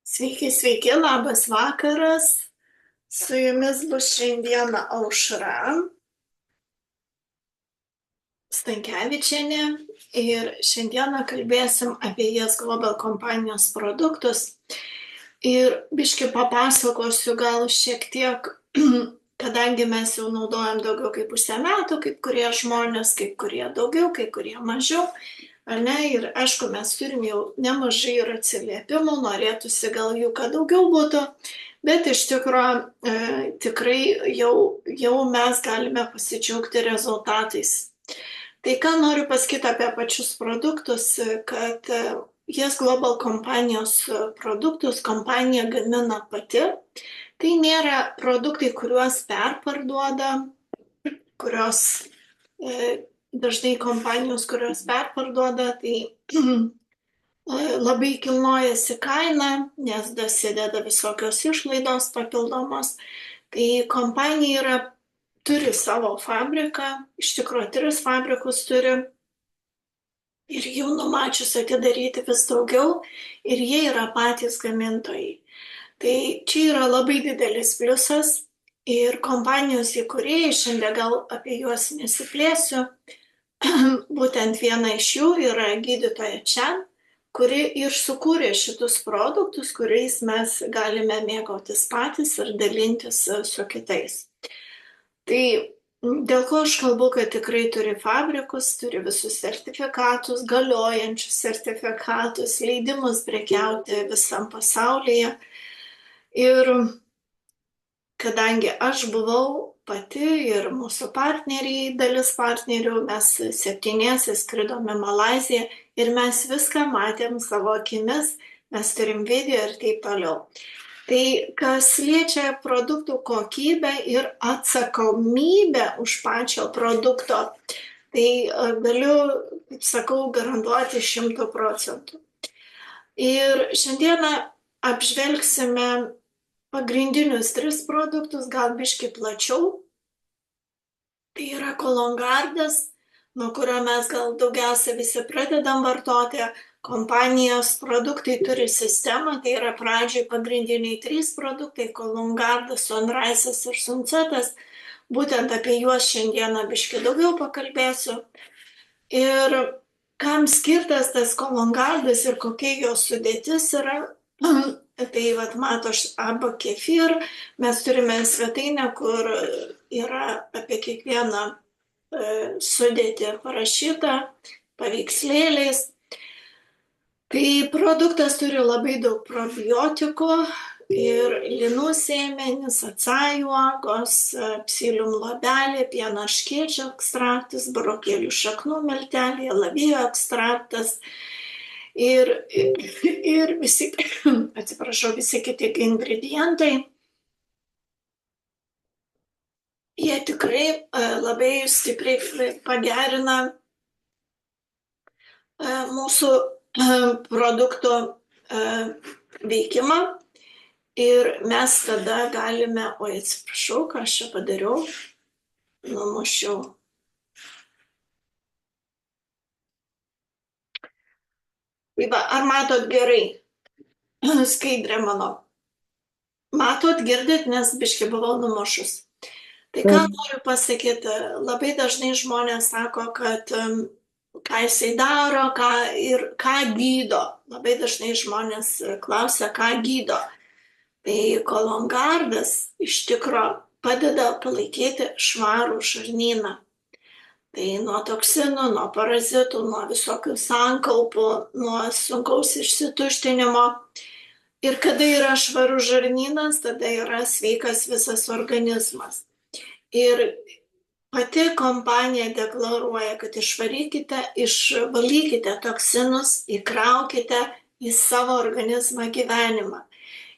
Sveiki, sveiki, labas vakaras. Su jumis bus šiandieną Aušra Stankevičienė ir šiandieną kalbėsim apie Yes Global kompanijos produktus. Ir biški papasakosiu gal šiek tiek, kadangi mes jau naudojam daugiau kaip pusę metų, kaip kurie žmonės, kaip kurie daugiau, kai kurie mažiau. Ar ne? Ir aišku, mes turim jau nemažai ir atsiliepimų, norėtųsi gal jų, kad daugiau būtų, bet iš tikrųjų tikrai jau mes galime pasidžiaugti rezultatais. Tai ką noriu pasakyti apie pačius produktus, kad Yes Global kompanijos produktus kompanija gamina pati. Tai nėra produktai, kuriuos perparduoda, kurios dažnai kompanijos, kurios perparduoda, tai labai kilnojasi kaina, nes dasideda visokios išlaidos papildomos. Tai kompanija turi savo fabriką, iš tikrųjų 3 fabrikus turi ir jau numačius atidaryti vis daugiau ir jie yra patys gamintojai. Tai čia yra labai didelis pliusas ir kompanijos įkūrėjai, šiandien gal apie juos nesiplėsiu, būtent viena iš jų yra gydytoja Chen, kuri ir sukūrė šitus produktus, kuriais mes galime mėgautis patys ir dalintis su kitais. Tai dėl ko aš kalbu, kad tikrai turi fabrikus, turi visus sertifikatus, galiojančius sertifikatus, leidimus prekiauti visam pasaulyje. Ir kadangi aš buvau pati ir mūsų partneriai, dalis partnerių, mes 7 skridome Malaiziją ir mes viską matėm savo akimis, mes turim video ir taip toliau. Tai kas liečia produktų kokybę ir atsakomybę už pačio produkto, tai galiu, kaip sakau, garantuoti 100%. Ir šiandieną apžvelgsime pagrindinius 3 produktus, gal biški plačiau. Tai yra Kolongardas, nuo kurio mes gal daugiausia visi pradedam vartoti. Kompanijos produktai turi sistemą, tai yra pradžiai pagrindiniai 3 produktai - Kolongardas, Sunrise'as ir Sunsetas. Būtent apie juos šiandieną biški daugiau pakalbėsiu. Ir kam skirtas tas Kolongardas ir kokia jo sudėtis yra. Tai mato arba kefir, mes turime svetainę, kur yra apie kiekvieną sudėtį parašyta paveikslėliais. Tai produktas turi labai daug probiotikų ir linų sėmenis, acajų uogos, psyllium luobelė, pieno erškėčio ekstraktas, burokėlių šaknų milteliai, alavijo ekstraktas. Ir visi, visi kiti ingredientai, jie tikrai labai stipriai pagerina mūsų produktų veikimą ir mes tada galime, atsiprašau, ką aš čia padariau, numušiau. Ar matot gerai? Skaidrė mano. Matot, girdit, nes biški buvau numušus. Tai ką noriu pasakyti, labai dažnai žmonės sako, kad ką jisai daro, ką gydo. Labai dažnai žmonės klausia, ką gydo. Tai Kolongardas iš tikro padeda palaikyti švarų žarnyną. Tai nuo toksinų, nuo parazitų, nuo visokių sankaupų, nuo sunkaus išsituštinimo. Ir kada yra švarus žarnynas, tada yra sveikas visas organizmas. Ir pati kompanija deklaruoja, kad išvalykite toksinus, įkraukite į savo organizmą gyvenimą.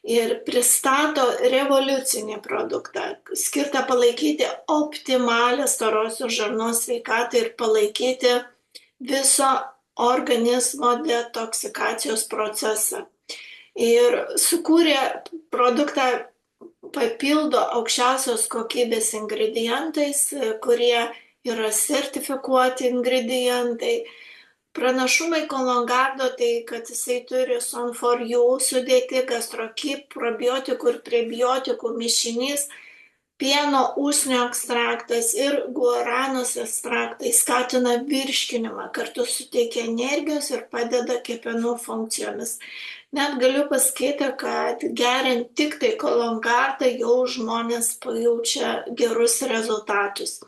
Ir pristato revoliucinį produktą, skirtą palaikyti optimalią storosios žarnos sveikatą ir palaikyti viso organizmo detoksikacijos procesą. Ir sukūrė produktą, papildo aukščiausios kokybės ingredientais, kurie yra sertifikuoti ingredientai. Pranašumai Kologardo tai, kad jisai turi Son4U sudėti, gastrokip, probiotikų ir prebiotikų mišinys, pieno usnio ekstraktas ir guaranos ekstraktai skatina virškinimą, kartu suteikia energijos ir padeda kepenų funkcijomis. Net galiu pasakyti, kad geriant tik tai Kologardą jau žmonės pajaučia gerus rezultatus.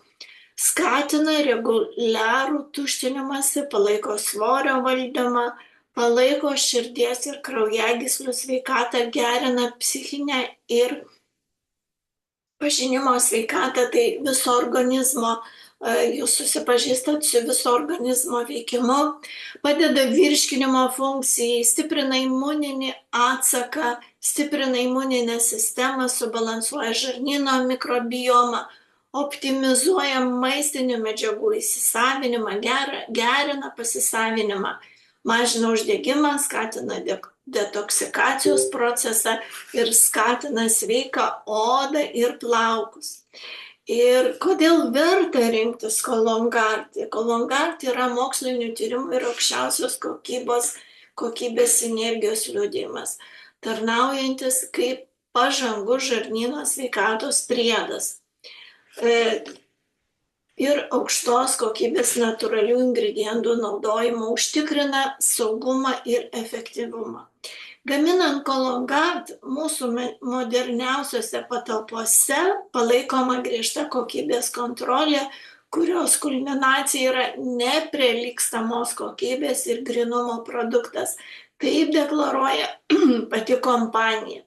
Skatina reguliarų tuštinimąsi, palaiko svorio valdymą, palaiko širdies ir kraujagyslių sveikatą, gerina psichinę ir pažinimo sveikatą, tai viso organizmo, jūs susipažįstat su viso organizmo veikimu, padeda virškinimo funkcijai, stiprina imuninį atsaką, stiprina imuninę sistemą, subalansuoja žarnyno mikrobiomą, optimizuoja maistinių medžiagų įsisavinimą, gerina pasisavinimą, mažina uždegimą, skatina detoksikacijos procesą ir skatina sveiką odą ir plaukus. Ir kodėl verta rinktis Kolongardą? Kolongarda yra mokslinių tyrimų ir aukščiausios kokybės energijos liudijimas, tarnaujantis kaip pažangus žarnyno sveikatos priedas. Ir aukštos kokybės natūralių ingredientų naudojimo užtikrina saugumą ir efektyvumą. Gaminant Kologardą mūsų moderniausiose patalpose palaikoma griežta kokybės kontrolė, kurios kulminacija yra neprilygstamos kokybės ir grynumo produktas. Taip deklaruoja pati kompanija.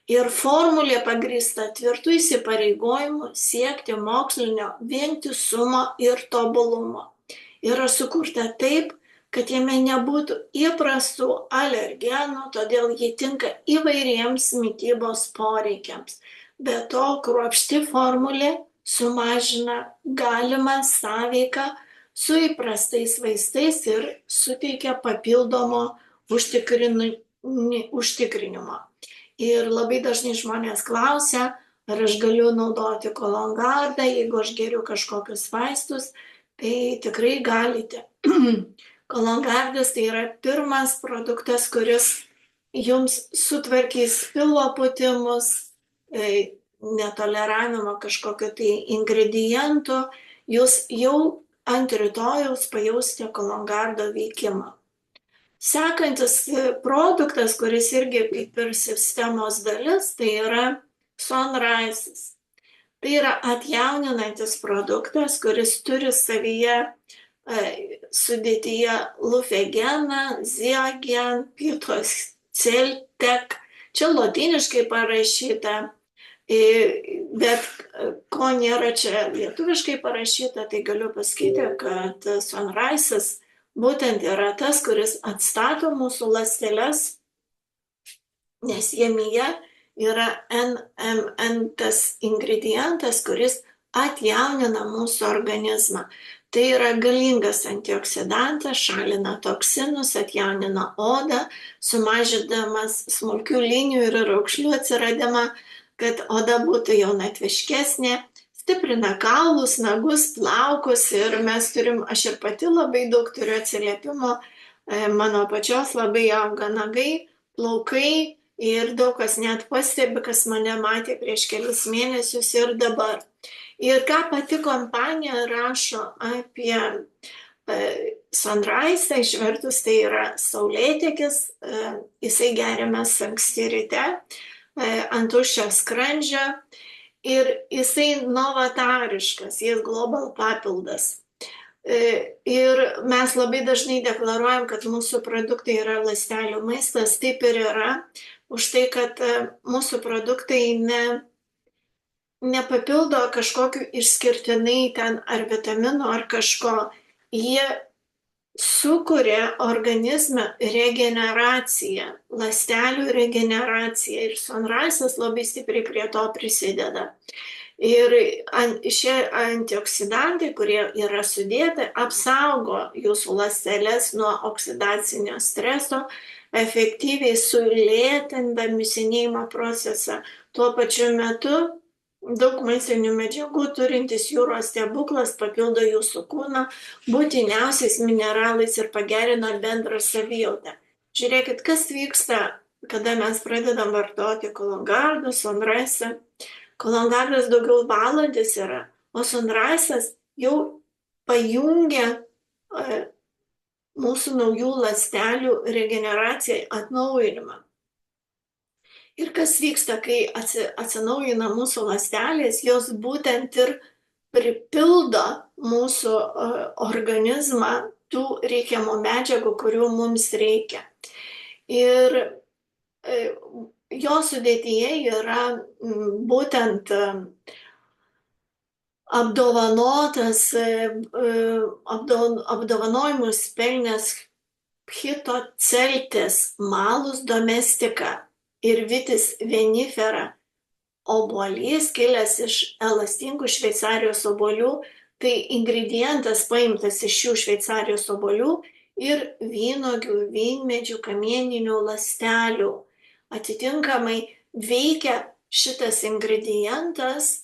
Ir formulė pagrįsta tvirtų įsipareigojimų siekti mokslinio vientisumo ir tobulumo. Yra sukurta taip, kad jame nebūtų įprastų alergenų, todėl jie tinka įvairiems mitybos poreikiams. Be to, kruopšti formulė sumažina galimą sąveiką su įprastais vaistais ir suteikia papildomo užtikrinimo. Ir labai dažnai žmonės klausia, ar aš galiu naudoti Kologardą, jeigu aš geriu kažkokius vaistus, tai tikrai galite. Kologardas tai yra pirmas produktas, kuris jums sutvarkys pilvo pūtimus, netoleravimą kažkokio tai ingredientų, jūs jau ant rytojaus pajausite Kologardo veikimą. Sekantis produktas, kuris irgi kaip ir sistemos dalis, tai yra Sonrises. Tai yra atjauninantis produktas, kuris turi savyje sudėtyje lufegeną, ziogen, pitoceltek. Čia lotyniškai parašyta, bet ko nėra čia lietuviškai parašyta, tai galiu pasakyti, kad Sonrises būtent yra tas, kuris atstato mūsų ląsteles, nes jemyje yra NMN tas ingredientas, kuris atjaunina mūsų organizmą. Tai yra galingas antioksidantas, šalina toksinus, atjaunina odą, sumažindamas smulkių linijų ir raukšlių atsiradimą, kad oda būtų jaunatviškesnė, stiprina kaulus, nagus, plaukus ir mes turim, aš ir pati labai daug turiu atsiliepimų, mano pačios labai auga nagai, plaukai ir daug kas net pastebi, kas mane matė prieš kelis mėnesius ir dabar. Ir ką pati kompanija rašo apie Sonrisą, išvertus tai yra saulėtekis, jisai geriamas anksti ryte ant tuščio skrandžio ir jisai novatariškas, jis global papildas. Ir mes labai dažnai deklaruojam, kad mūsų produktai yra ląstelių maistas, taip ir yra, už tai, kad mūsų produktai nepapildo kažkokiu išskirtinai ten ar vitaminų ar kažko, jie sukuria organizme regeneraciją, ląstelių regeneraciją ir Sonrisas labai stipriai prie to prisideda. Ir šie antioksidantai, kurie yra sudėti, apsaugo jūsų ląsteles nuo oksidacinio streso, efektyviai sulėtindami senėjimo procesą. Tuo pačiu metu daug maistinių medžiagų turintis jūros stebuklas papildo jūsų kūną būtiniausiais mineralais ir pagerina bendrą savijautą. Žiūrėkit, kas vyksta, kada mes pradedam vartoti Kologardą, Sunrise'ą. Kologardas daugiau valantis yra, o Sunrise'as jau pajungia mūsų naujų ląstelių regeneraciją, atnaujinimą. Ir kas vyksta, kai atsinaujina mūsų ląstelės, jos būtent ir pripildo mūsų organizmą tų reikiamų medžiagų, kurių mums reikia. Ir jo sudėtyje yra būtent apdovanojimus pelnęs Phytoceltis Malus domestica ir Vitis vinifera obuolys, kilęs iš elastingų Šveicarijos obuolių, tai ingredientas paimtas iš šių Šveicarijos obuolių ir vynuogių, vynmedžių, kamieninių ląstelių. Atitinkamai veikia šitas ingredientas,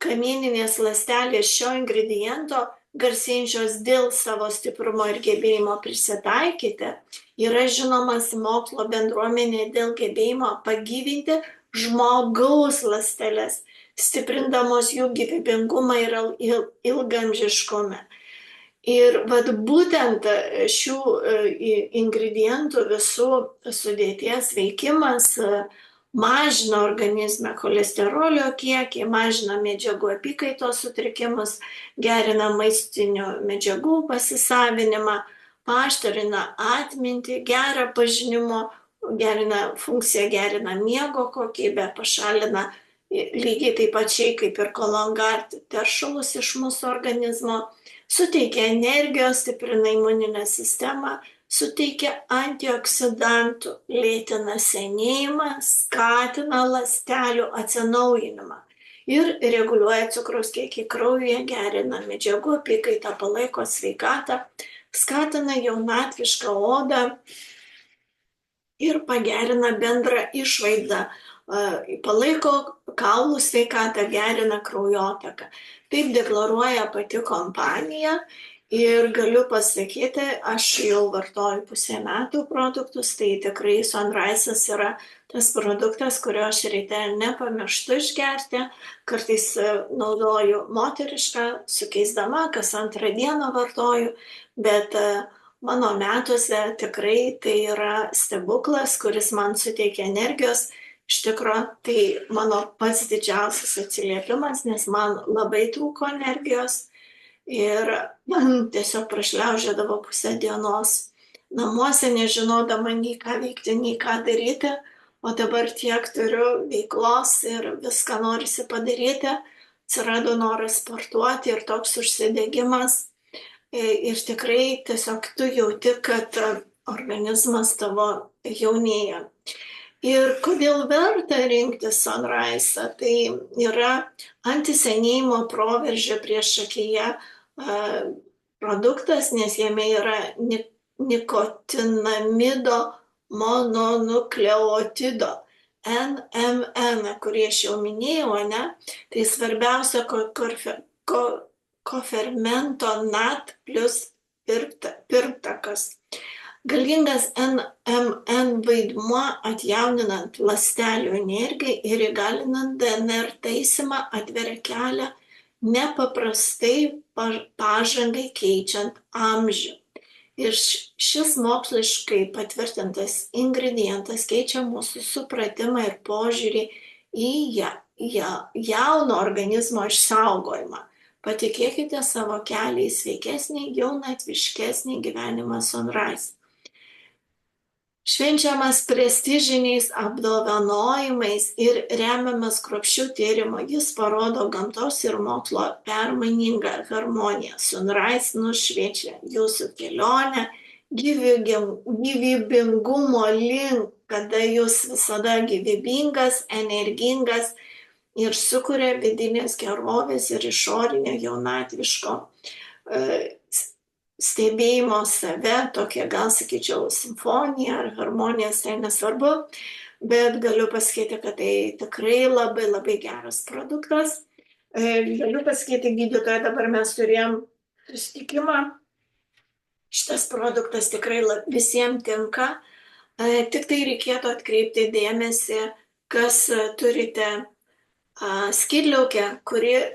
kamieninės ląstelės šio ingrediento, garsėjančios dėl savo stiprumo ir gebėjimo prisitaikyti, yra žinomas mokslo bendruomenė dėl gebėjimo pagyvinti žmogaus ląsteles, stiprindamos jų gyvybingumą ir ilgaamžiškumą. Ir vat būtent šių ingredientų visų sudėties veikimas mažina organizme cholesterolio kiekį, mažina medžiagų apykaitos sutrikimus, gerina maistinių medžiagų pasisavinimą, paaštrina atmintį, gerą pažinimo, gerina funkciją, gerina miego kokybę, pašalina lygiai taip pačiai kaip ir Kolongard teršalus iš mūsų organizmo, suteikia energijos, stiprina imuninę sistemą, suteikia antioksidantų, lėtina senėjimą, skatina ląstelių atsinaujinimą ir reguliuoja cukraus kiekį kraujyje, gerina medžiagų apykaitą, palaiko sveikatą, skatina jaunatvišką odą ir pagerina bendrą išvaizdą, palaiko kaulų sveikatą, gerina kraujotaką. Taip deklaruoja pati kompanija. Ir galiu pasakyti, aš jau vartoju 1,5 metų produktus, tai tikrai Sunrise'as yra tas produktas, kurio aš ryte nepamirštu išgerti. Kartais naudoju moterišką, sukeisdama, kas antrą dieną vartoju, bet mano metuose tikrai tai yra stebuklas, kuris man suteikia energijos. Iš tikrųjų, tai mano pats didžiausias atsiliepimas, nes man labai trūko energijos. Ir man tiesiog prašliaužėdavo pusę dienos namuose, nežinodama nei ką veikti, nei ką daryti, o dabar tiek turiu veiklos ir viską norisi padaryti, atsirado noras sportuoti ir toks užsidegimas. Ir tikrai tiesiog tu jauti, kad organizmas tavo jaunėja. Ir kodėl verta rinktis Sunrise'ą? Tai yra antisenėjimo proveržio priešakyje produktas, nes jame yra nikotinamido mononukleotido NMN, kurį aš jau minėjau, ne? Tai svarbiausia kofermento NAT plus pirmtakas. Galingas NMN vaidmuo atjauninant ląstelių energiją ir įgalinant DNR taisymą atveria kelią nepaprastai pažangai keičiant amžių. Ir šis moksliškai patvirtintas ingredientas keičia mūsų supratimą ir požiūrį į jauno organizmo išsaugojimą. Patikėkite savo kelią į sveikesnį, jaunatviškesnį gyvenimą Sunrise. Švenčiamas prestižiniais apdovanojimais ir remiamas kruopščių tyrimų, jis parodo gamtos ir mokslo permainingą harmoniją. Sunrise nušviečia jūsų kelionę gyvybingumo link, kada jūs visada gyvybingas, energingas ir sukuria vidinės gerovės ir išorinio jaunatviško stebėjimo save, tokia gal sakyčiau simfonija ar harmonija, tai nesvarbu, bet galiu pasakyti, kad tai tikrai labai labai geras produktas. Galiu pasakyti, gydytoja, dabar mes turėjom susitikimą. Šitas produktas tikrai visiems tinka. Tik tai reikėtų atkreipti dėmesį, kas turite skydliaukę,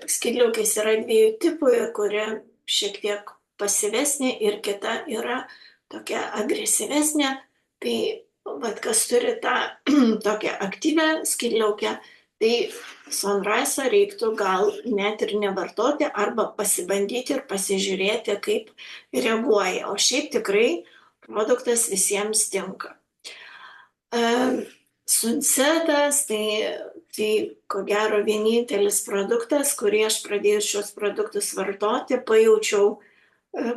skydliaukės yra dviejų tipų, kuri šiek tiek pasyvesnė ir kita yra tokia agresyvesnė. Tai kas turi tą tokią aktyvę skydliaukę, tai Sunrise reiktų gal net ir nevartoti arba pasibandyti ir pasižiūrėti, kaip reaguoja. O šiaip tikrai produktas visiems tinka. Sunsetas, tai ko gero vienintelis produktas, kurį aš pradėjus šios produktus vartoti, pajaučiau,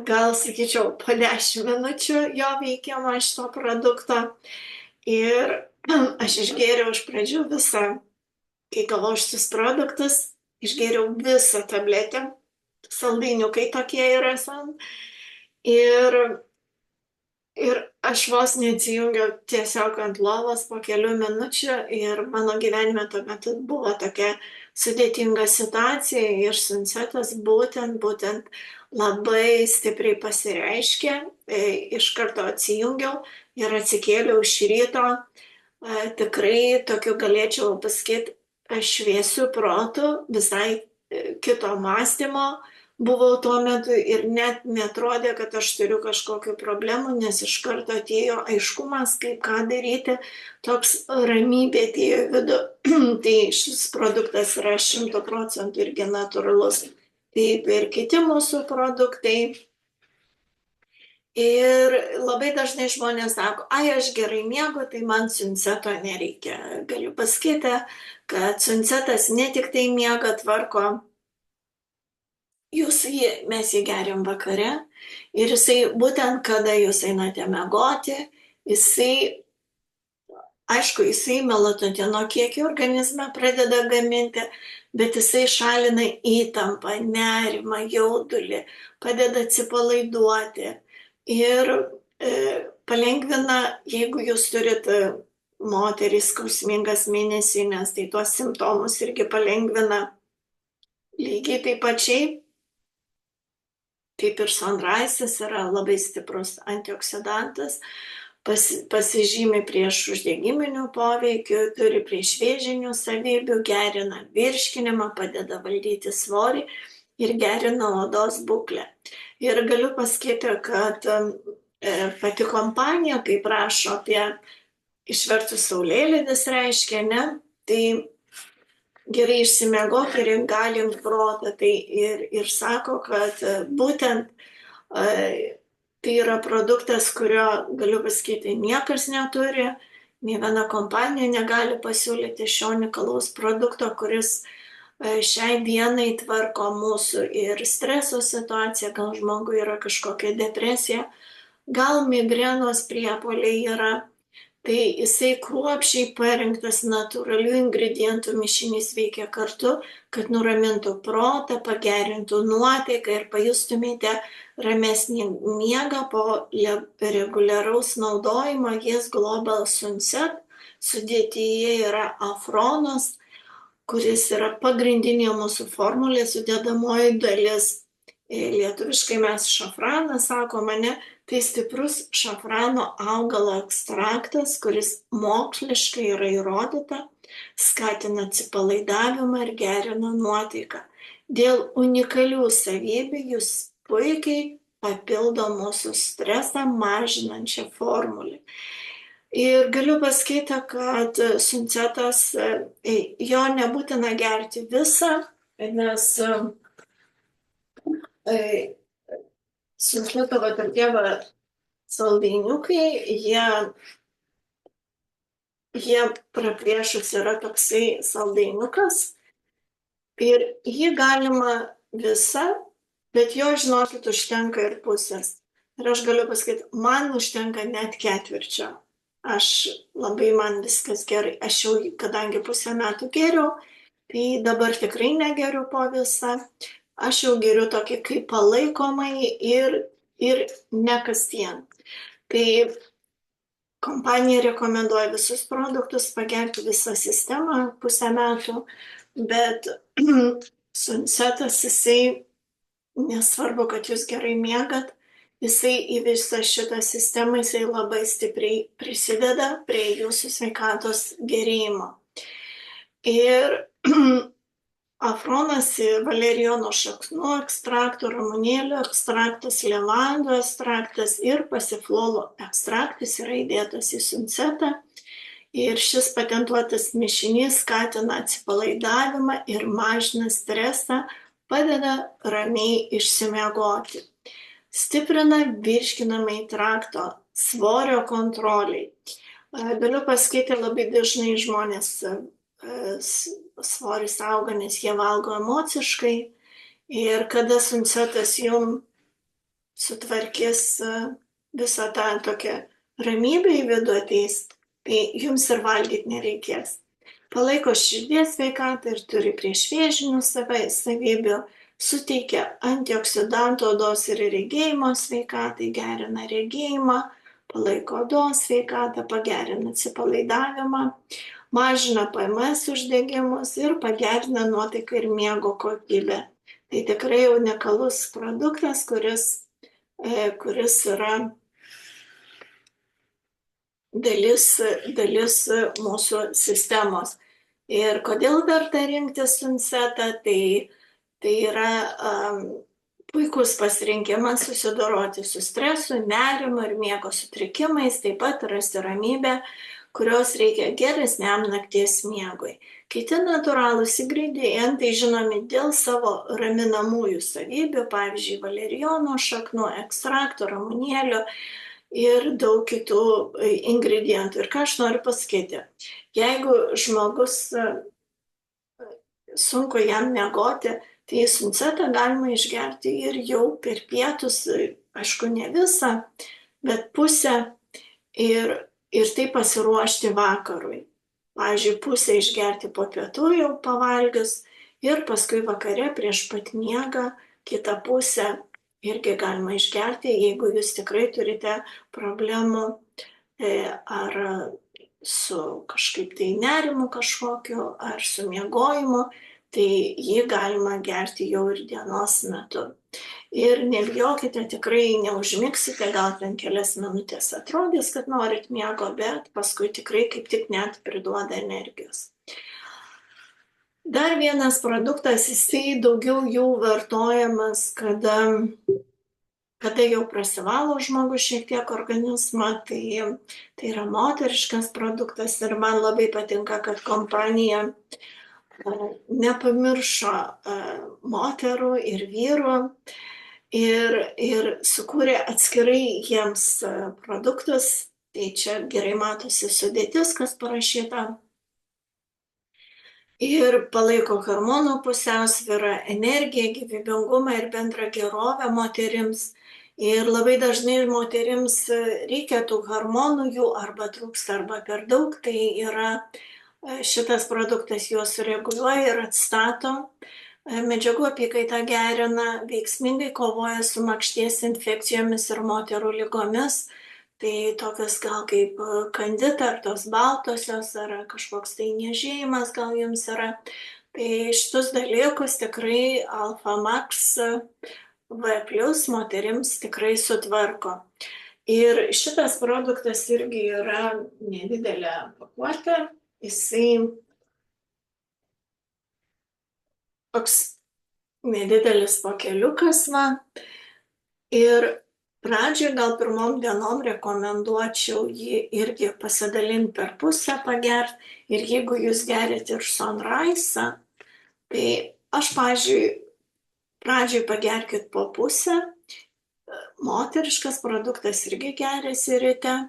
gal sakyčiau, po 10 minučių jo veikimą šito produkto. Ir aš išgėriau iš pradžių visą, kai gavau šitus produktus, išgėriau visą tabletę, saldainiukai tokie yra san. Ir aš vos neatsijungiau tiesiog ant lovos po kelių minučių ir mano gyvenime tuo metu buvo tokia sudėtinga situacija ir Sunsetas būtent labai stipriai pasireiškė. Iš karto atsijungiau ir atsikėliau iš ryto. Tikrai tokiu galėčiau pasakyti šviesiu protu, visai kito mąstymo buvau tuo metu ir net netrodė, kad aš turiu kažkokių problemų, nes iš karto atėjo aiškumas, kaip ką daryti, toks ramybė atėjo į vidų. Tai šis produktas yra 100% irgi natūralus, kaip ir kiti mūsų produktai. Ir labai dažnai žmonės sako, aš gerai miegu, tai man Sunseto nereikia. Galiu pasakyti, kad Sunsetas ne tik tai miegą tvarko, mes jį geriam vakare ir jisai būtent kada jūs einate miegoti, jisai melatonino kiekį organizme pradeda gaminti, bet jisai šalina įtampą, nerimą, jaudulį, padeda atsipalaiduoti ir palengvina, jeigu jūs turite moterys skausmingas mėnesinės, tai tuos simptomus irgi palengvina lygiai taip pačiai. Kaip ir Sunrise'as yra labai stiprus antioksidantas, pasižymi prieš uždegiminių poveikių, turi priešvėžinių savybių, gerina virškinimą, padeda valdyti svorį ir gerina odos būklę. Ir galiu pasakyti, kad pati kompanija, kaip rašo apie išvertus saulėlydis reiškia, ne, tai gerai išsimiegok ir įgalink protą. Tai ir sako, kad būtent tai yra produktas, kurio, galiu pasakyti, niekas neturi, nei viena kompanija negali pasiūlyti šio unikalaus produkto, kuris šiai dienai tvarko mūsų ir streso situaciją, gal žmogui yra kažkokia depresija, gal migrenos priepuoliai yra. Tai jisai kruopščiai parinktas natūralių ingredientų mišinys veikia kartu, kad nuramintų protą, pagerintų nuotaiką ir pajustumėte ramesnį miegą po reguliaraus naudojimo. Yes Global Sunset sudėtyje yra afronas, kuris yra pagrindinė mūsų formulė, sudedamoji dalis. Lietuviškai mes šafraną sakome, ne? Tai stiprus šafrano augalo ekstraktas, kuris moksliškai yra įrodyta, skatina atsipalaidavimą ir gerina nuotaiką. Dėl unikalių savybių jis puikiai papildo mūsų stresą mažinančią formulę. Ir galiu pasakyti, kad Sunsetas, jo nebūtina gerti visą, nes Sunseto tokie saldainiukai, jie praplėšus yra toksai saldainiukas ir jį galima visą, bet jo, žinokit, užtenka ir pusės. Ir aš galiu pasakyti, man užtenka net ketvirčio. Man viskas gerai. Aš jau, kadangi pusę metų geriau, tai dabar tikrai negeriu po visą. Aš jau geriu tokį kaip palaikomai ir ne kasdien. Tai kompanija rekomenduoja visus produktus pagerti visą sistemą pusę metų, bet Sunsetas, jisai, nesvarbu, kad jūs gerai miegat, jisai į visą šitą sistemą, jisai labai stipriai prisideda prie jūsų sveikatos gerėjimo. Ir afronas, valerijono šaknų ekstraktų, ramunėlių ekstraktas, levandų ekstraktas ir pasiflolo ekstraktas yra įdėtas į Sunsetą. Ir šis patentuotas mišinys skatina atsipalaidavimą ir mažina stresą, padeda ramiai išsimiegoti. Stiprina virškinamąjį traktą, svorio kontroliai. Galiu pasakyti, labai dažnai žmonės svoris auga, nes jie valgo emociškai. Ir kada Sunsetas jums sutvarkys visą tą tokią ramybę į vidų ateis, tai jums ir valgyti nereikės. Palaiko širdies sveikatą ir turi priešvėžinių savybių, suteikia antioksidantų odos ir regėjimo sveikatai, gerina regėjimą, palaiko odos sveikatą, pagerina atsipalaidavimą, mažina PMS uždegimus ir pagerina nuotaiką ir miego kokybę. Tai tikrai unikalus produktas, kuris yra dalis mūsų sistemos. Ir kodėl verta rinktis Sunsetą, tai yra puikus pasirinkimas susidoroti su stresu, nerimu ir miego sutrikimais, taip pat rasti ramybę, kurios reikia geresniam nakties miegui. Kiti natūralūs ingredientai žinomi dėl savo raminamųjų savybių, pavyzdžiui, valerijono šaknų ekstraktų, ramunėlių ir daug kitų ingredientų. Ir ką aš noriu pasakyti, jeigu žmogus sunku jam miegoti, tai Sunsetą galima išgerti ir jau per pietus, aišku, ne visą, bet pusę ir tai pasiruošti vakarui. Pavyzdžiui, pusę išgerti po pietų jau pavalgius ir paskui vakare prieš pat miegą kitą pusę irgi galima išgerti, jeigu jūs tikrai turite problemų ar su kažkaip tai nerimu kažkokiu, ar su miegojimu, tai jį galima gerti jau ir dienos metu. Ir nebijokite, tikrai neužmigsite, gal ten kelias minutės atrodys, kad norit miego, bet paskui tikrai kaip tik net priduoda energijos. Dar vienas produktas, jisai daugiau jau vartojamas, kada jau prasivalo žmogus šiek tiek organizmą, tai yra moteriškas produktas ir man labai patinka, kad kompanija nepamiršo moterų ir vyrų ir sukūrė atskirai jiems produktus, tai čia gerai matosi sudėtis, kas parašyta. Ir palaiko hormonų pusiausvyrą, energiją, gyvybingumą ir bendrą gerovę moterims. Ir labai dažnai moterims reikia tų hormonų, jų arba trūksta, arba per daug, tai yra šitas produktas juos sureguliuoja ir atstato. Medžiagų apykaitą gerina, veiksmingai kovoja su makšties infekcijomis ir moterų ligomis. Tai tokios gal kaip kandita, ar tos baltosios, ar kažkoks tai niežėjimas gal jums yra. Tai šitus dalykus tikrai Alpha Max V+ moterims tikrai sutvarko. Ir šitas produktas irgi yra nedidelė pakuotė. Jisai toks nedidelis pakeliukas, va. Ir pradžioj gal pirmom dienom rekomenduočiau jį irgi pasidalinti per pusę pagert. Ir jeigu jūs gerit ir Sunrise, tai aš, pavyzdžiui, pradžioj pagerkit po pusę. Moteriškas produktas irgi geriasi ryte.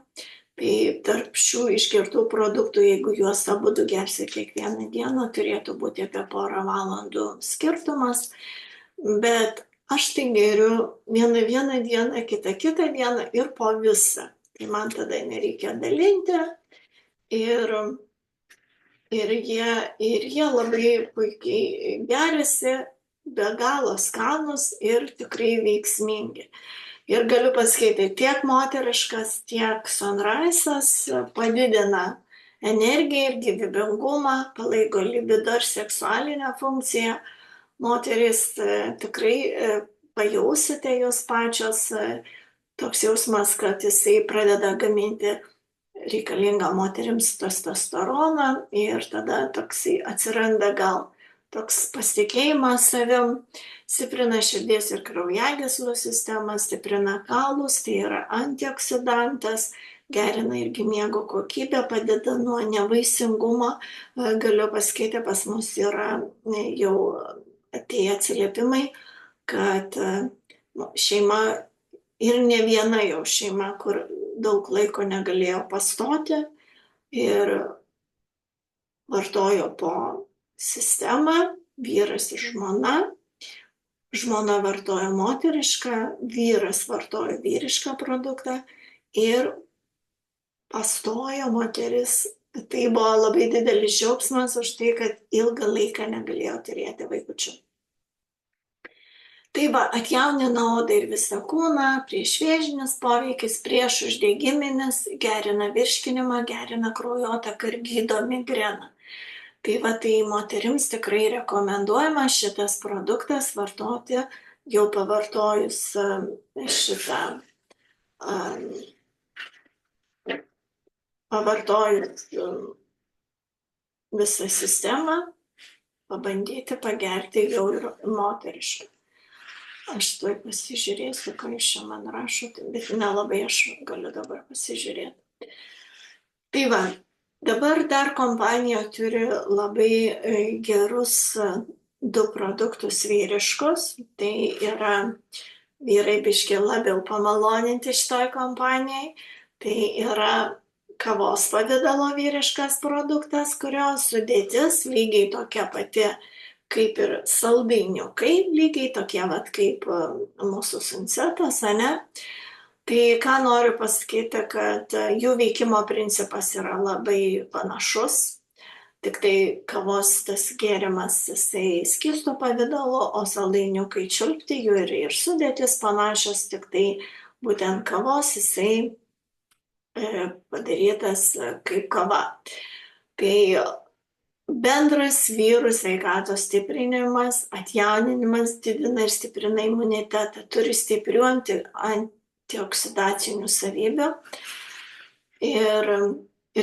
Tai tarp šių išgertų produktų, jeigu juos abudu gersite kiekvieną dieną, turėtų būti apie porą valandų skirtumas. Bet aš tai geriu vieną dieną, kitą dieną ir po visą. Tai man tada nereikia dalinti. Ir jie labai puikiai geriasi, be galo skanus ir tikrai veiksmingi. Ir galiu pasakyti, tiek moteriškas, tiek Sunrise'as padidina energiją ir gyvybingumą, palaiko libido ir seksualinę funkciją. Moterys tikrai pajausite jūs pačios toks jausmas, kad jisai pradeda gaminti reikalingą moterims testosteroną ir tada toksai atsiranda gal toks pasitikėjimas savim, stiprina širdies ir kraujagyslių sistemą, stiprina kaulus, tai yra antioksidantas, gerina irgi miego kokybę, padeda nuo nevaisingumo. Galiu pasakyti, pas mus yra jau atėję atsiliepimai, kad šeima ir ne viena jau šeima, kur daug laiko negalėjo pastoti ir vartojo po sistemą, vyras ir žmona. Žmona vartoja moterišką, vyras vartoja vyrišką produktą ir pastojo moteris. Tai buvo labai didelis džiaugsmas už tai, kad ilgą laiką negalėjo turėti vaikučių. Tai va, atjaunina odą ir visą kūną, priešvėžinis poveikis, prieš uždegiminis, gerina virškinimą, gerina kraujotaką ir gydo migreną. Tai va, tai moterims tikrai rekomenduojama šitas produktas vartoti jau pavartojus visą sistemą, pabandyti pagerti jau ir moteriškai. Aš tuoj pasižiūrėsiu, ką jūs čia man rašote, bet nelabai aš galiu dabar pasižiūrėti. Tai va, dabar dar kompanija turi labai gerus 2 produktus vyriškus. Tai yra vyrai biški labiau pamaloninti šitoj kompanijai. Tai yra kavos pavidalo vyriškas produktas, kurio sudėtis lygiai tokia pati kaip ir saldainiukai, lygiai tokie vat kaip mūsų suncetas, ane? Tai ką noriu pasakyti, kad jų veikimo principas yra labai panašus, tik tai kavos tas gėrimas jisai skysto pavidalo, o saldainiukai čiulpti jų ir sudėtis panašios, tik tai būtent kavos jisai padarytas kaip kava. Tai bendras vyrų sveikatos stiprinimas, atjauninimas didina ir stiprina imunitetą, turi stiprių antioksidacinių savybių ir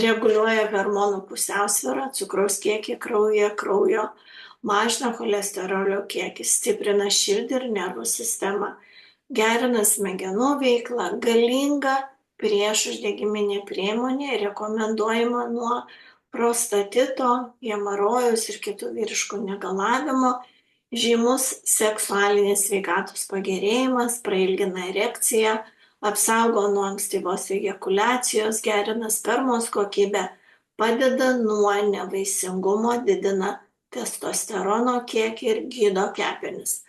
reguliuoja hormonų pusiausvyrą, cukraus kiekį kraujyje, kraujo, mažina cholesterolio kiekį, stiprina širdį ir nervų sistemą, gerina smegenų veiklą, galinga priešuždegiminė priemonė, rekomenduojama nuo prostatito, hemorojaus ir kitų vyriškų negalavimų, žymus seksualinės sveikatos pagerėjimas, prailgina erekciją, apsaugo nuo ankstyvos ejakuliacijos, gerina spermos kokybę, padeda nuo nevaisingumo, didina testosterono kiekį ir gydo kepenis.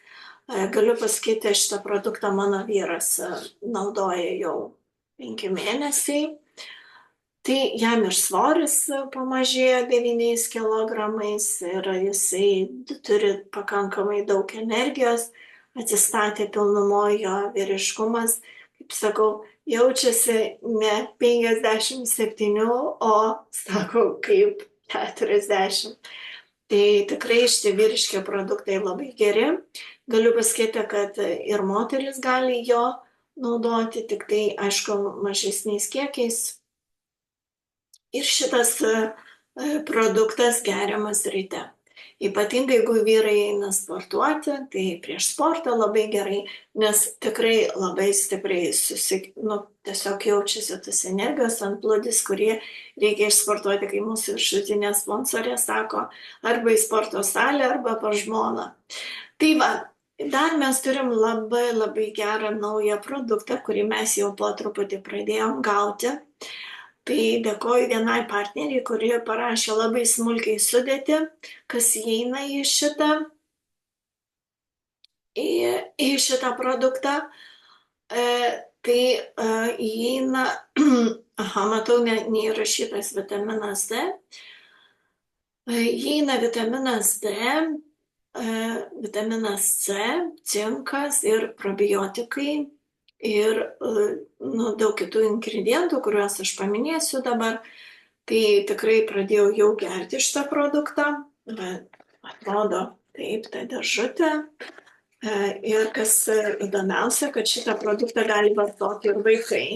Galiu pasakyti, šitą produktą mano vyras naudoja jau 5 mėnesiai. Tai jam ir svoris pamažėjo 9 kilogramais ir jisai turi pakankamai daug energijos, atsistatė pilnumojo vyriškumas, kaip sakau, jaučiasi ne 57, o sakau, kaip 40. Tai tikrai šitie vyriški produktai labai geri. Galiu pasakyti, kad ir moteris gali jo naudoti, tik tai, aišku, mažesniais kiekiais. Ir šitas produktas geriamas ryte. Ypatingai, jeigu vyrai eina sportuoti, tai prieš sportą labai gerai, nes tikrai labai stipriai tiesiog jaučiasi tas energijos antplūdis, kurį reikia išsportuoti, kai mūsų viršutinė sponsorė sako, arba į sporto salę, arba pas žmoną. Tai va, dar mes turim labai gerą naują produktą, kurį mes jau po truputį pradėjom gauti. Tai dėkoju vienai partneriai, kuri parašė labai smulkiai sudėtį, kas įeina į šitą produktą. Tai įeina, matau, neįrašytas vitaminas D. Įeina vitaminas D, vitaminas C, cinkas ir probiotikai. ir daug kitų ingredientų, kuriuos aš paminėsiu dabar. Tai tikrai pradėjau jau gerti šitą produktą. Atrodo taip, ta dėžutė. Ir kas įdomiausia, kad šitą produktą gali vartoti ir vaikai.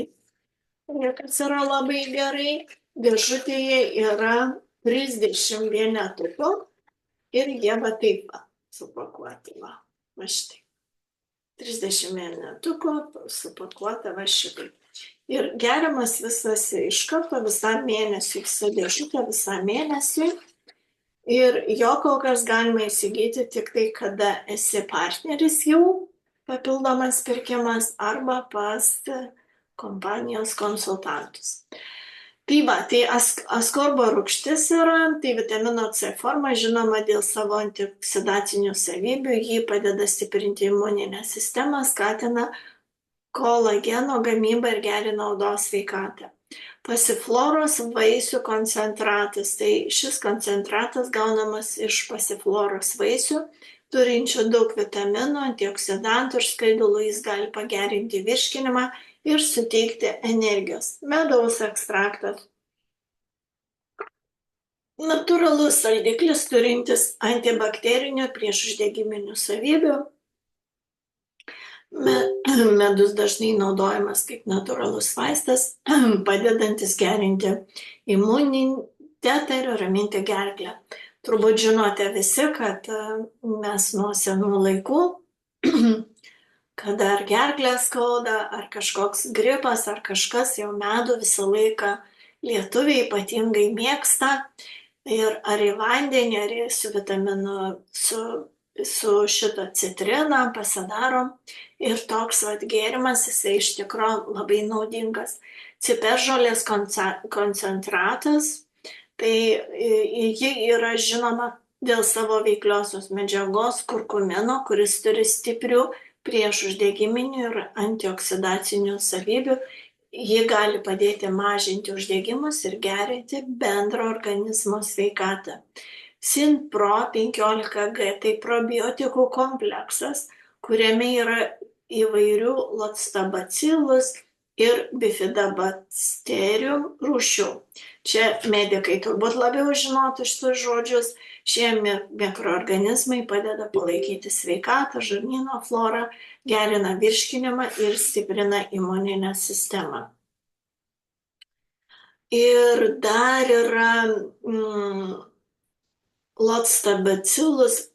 Ir kas yra labai gerai, dėžutėje yra 30 vienetukų ir jie va taip va supakuoti. Va štai. 30 vienetukų supakuota va šitaip. Ir geriamas visas iš karto visam mėnesiui, visa dėžutė visam mėnesiui. Ir jo kol kas galima įsigyti tik tai, kada esi partneris jau, papildomas pirkimas, arba pas kompanijos konsultantus. Tai va, tai askorbo rūgštis yra, tai vitamino C forma, žinoma, dėl savo antioksidacinių savybių, jį padeda stiprinti imuninę sistemą, skatina kolageno gamybą ir gerina odos sveikatą. Pasifloros vaisių koncentratas, tai šis koncentratas gaunamas iš pasifloros vaisių, turinčių daug vitaminų, antioksidantų ir skaidulų, jis gali pagerinti virškinimą ir suteikti energijos. Medaus ekstraktas. Natūralus saldiklis turintis antibakterinių priešuždegiminių savybių. Medus dažnai naudojamas kaip natūralus vaistas, padedantis gerinti imunitetą ir raminti gerklę. Turbūt žinote visi, kad mes nuo senų laikų, kada ar gerklę skauda, ar kažkoks gripas, ar kažkas, jau medų visą laiką lietuviai ypatingai mėgsta. Ir ar į vandenį, ar su vitaminu, su šito citriną pasidarom. Ir toks gėrimas, jisai iš tikrųjų labai naudingas. Ciberžolės koncentratas, tai ji yra žinoma dėl savo veikliosios medžiagos kurkumino, kuris turi stiprių priešuždegiminių ir antioksidacinių savybių. Ji gali padėti mažinti uždegimus ir gerinti bendrą organizmo sveikatą. Sinpro 15G tai probiotikų kompleksas, kuriame yra įvairių lactobacillus ir bifidobacterium rūšių. Čia medikai turbūt labiau žinotų šitus žodžius. Šie mikroorganizmai padeda palaikyti sveikatą, žarnyno florą, gerina virškinimą ir stiprina imuninę sistemą. Ir dar yra lactobacillus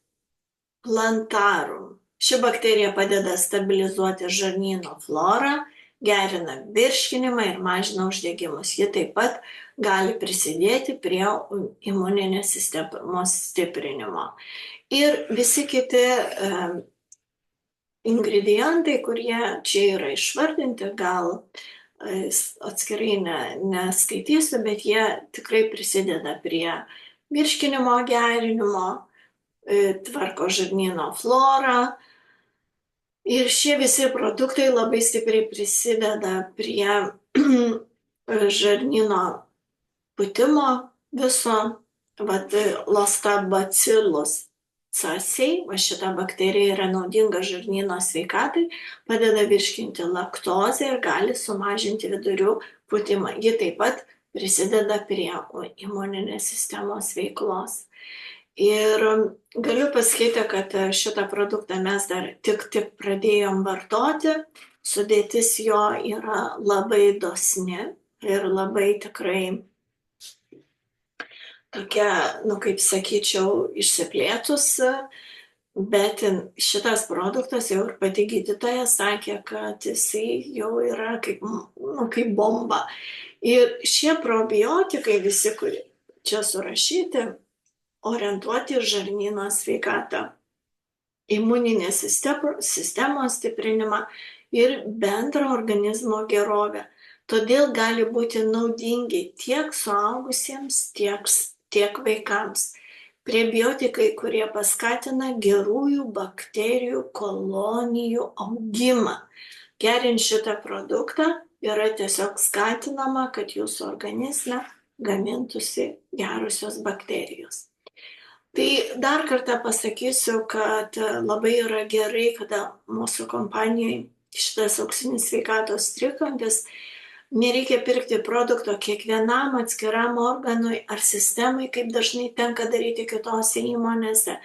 plantarum. Ši bakterija padeda stabilizuoti žarnyno florą, gerina virškinimą ir mažina uždegimus. Ji taip pat gali prisidėti prie imuninės sistemos stiprinimo. Ir visi kiti ingredientai, kurie čia yra išvardinti, gal atskirai neskaitysiu, bet jie tikrai prisideda prie virškinimo gerinimo, tvarko žarnyno florą. Ir šie visi produktai labai stipriai prisideda prie žarnyno pūtimo viso. Lactobacillus casei, šita bakterija yra naudinga žarnyno sveikatai, padeda virškinti laktozę ir gali sumažinti vidurių pūtimą. Ji taip pat prisideda prie imuninės sistemos veiklos. Ir galiu pasakyti, kad šitą produktą mes dar tik pradėjom vartoti. Sudėtis jo yra labai dosni ir labai tikrai tokia, kaip sakyčiau, išsiplėtusi, bet šitas produktas jau ir pati gydytoja sakė, kad jisai jau yra kaip bomba. Ir šie probiotikai visi, kurie čia surašyti, orientuoti žarnyno sveikatą, imuninės sistemos stiprinimą ir bendrą organizmo gerovę. Todėl gali būti naudingi tiek suaugusiems, tiek vaikams. Prebiotikai, kurie paskatina gerųjų bakterijų kolonijų augimą. Geriant šitą produktą yra tiesiog skatinama, kad jūsų organizme gamintųsi gerosios bakterijos. Tai dar kartą pasakysiu, kad labai yra gerai, kada mūsų kompanijoje šitas auksinis sveikatos trikampis, nereikia pirkti produkto kiekvienam atskiram organui ar sistemai, kaip dažnai tenka daryti kitose įmonėse.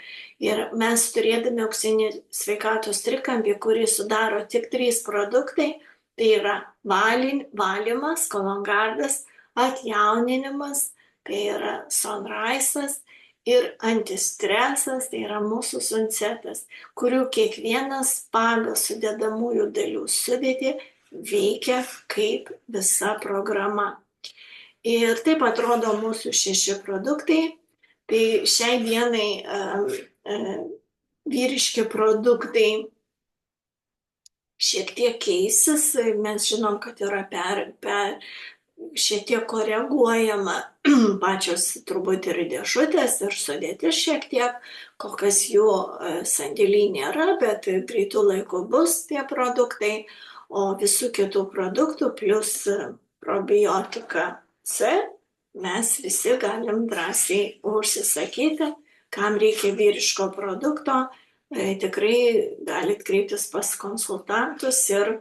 Ir mes turėdami auksinį sveikatos trikampį, kurį sudaro tik 3 produktai, tai yra valymas, kolongardas, atjauninimas, tai yra Sunrise'as, ir antistresas, tai yra mūsų suncetas, kurių kiekvienas pagal sudedamųjų dalių sudėtį veikia kaip visa programa. Ir taip atrodo mūsų 6 produktai. Tai šiai dienai vyriški produktai šiek tiek keisis. Mes žinom, kad yra šiek tiek koreguojama pačios turbūt ir dėžutės, ir sudėtis šiek tiek, kol kas jų sandėly nėra, bet greitų laikų bus tie produktai, o visų kitų produktų plus probiotika C mes visi galim drąsiai užsisakyti, kam reikia vyriško produkto, tikrai galit kreiptis pas konsultantus ir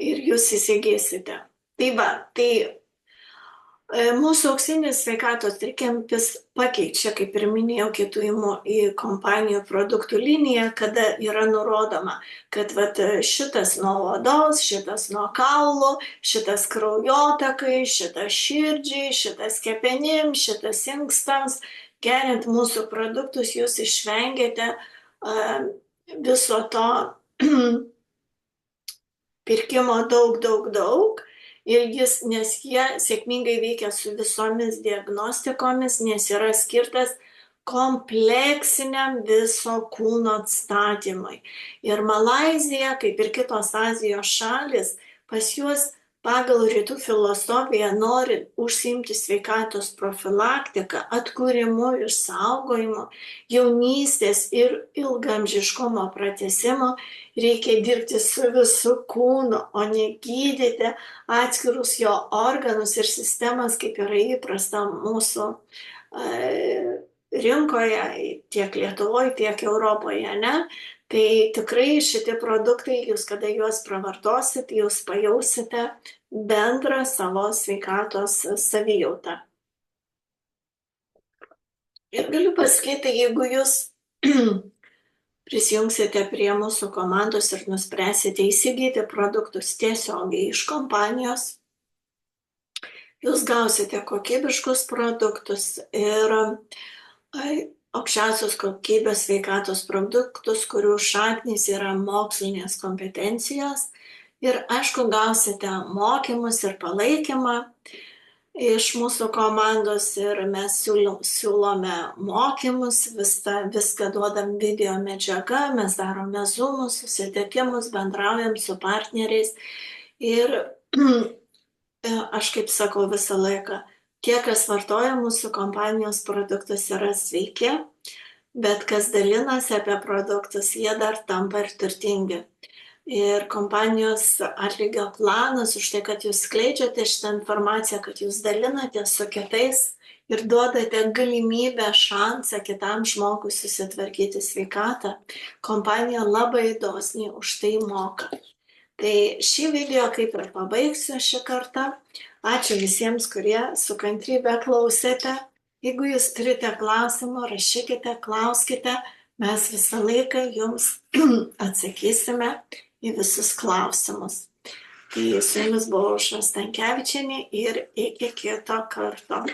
jūs įsigysite. Tai va, mūsų auksinis sveikatos trikampis pakeičia, kaip ir minėjau, kitų kompanijų produktų liniją, kada yra nurodoma, kad šitas nuo odos, šitas nuo kaulų, šitas kraujotakai, šitas širdžiai, šitas kepenim, šitas inkstams. Geriant mūsų produktus jūs išvengiate viso to pirkimo daug. Ir nes jie sėkmingai veikia su visomis diagnostikomis, nes yra skirtas kompleksiniam viso kūno atstatymui. Ir Malaizija, kaip ir kitos Azijos šalis, pas juos pagal rytų filosofiją nori užsiimti sveikatos profilaktiką, atkūrimu, išsaugojimu, jaunystės ir ilgaamžiškumo pratęsimu. Reikia dirbti su visu kūnu, o ne gydyti atskirus jo organus ir sistemas, kaip yra įprasta mūsų rinkoje, tiek Lietuvoje, tiek Europoje, ne? Tai tikrai šitie produktai, jūs kada juos pravartosit, jūs pajausite bendrą savo sveikatos savijautą. Ir galiu pasakyti, jeigu jūs prisijungsite prie mūsų komandos ir nuspręsite įsigyti produktus tiesiogiai iš kompanijos, jūs gausite kokybiškus produktus ir aukščiausios kokybės sveikatos produktus, kurių šaknys yra mokslinės kompetencijos. Ir aišku, gausite mokymus ir palaikymą iš mūsų komandos ir mes siūlome mokymus, viską duodam video medžiagą, mes darome zoomus, susitikimus, bendraujam su partneriais. Ir aš kaip sakau visą laiką, tie, kas vartoja mūsų kompanijos produktus, yra sveiki, bet kas dalinasi apie produktus, jie dar tampa ir turtingi. Ir kompanijos atlygio planas už tai, kad jūs skleidžiate šitą informaciją, kad jūs dalinate su kitais ir duodate galimybę, šansą kitam žmogui susitvarkyti sveikatą, kompanija labai dosniai už tai moka. Tai šį video kaip ir pabaigsiu šį kartą. Ačiū visiems, kurie su kantrybe klausėte. Jeigu jūs turite klausimų, rašykite, klauskite, mes visą laiką jums atsakysime į visus klausimus. Tai su jumis buvo Aušra Stankevičienė ir iki kito karto.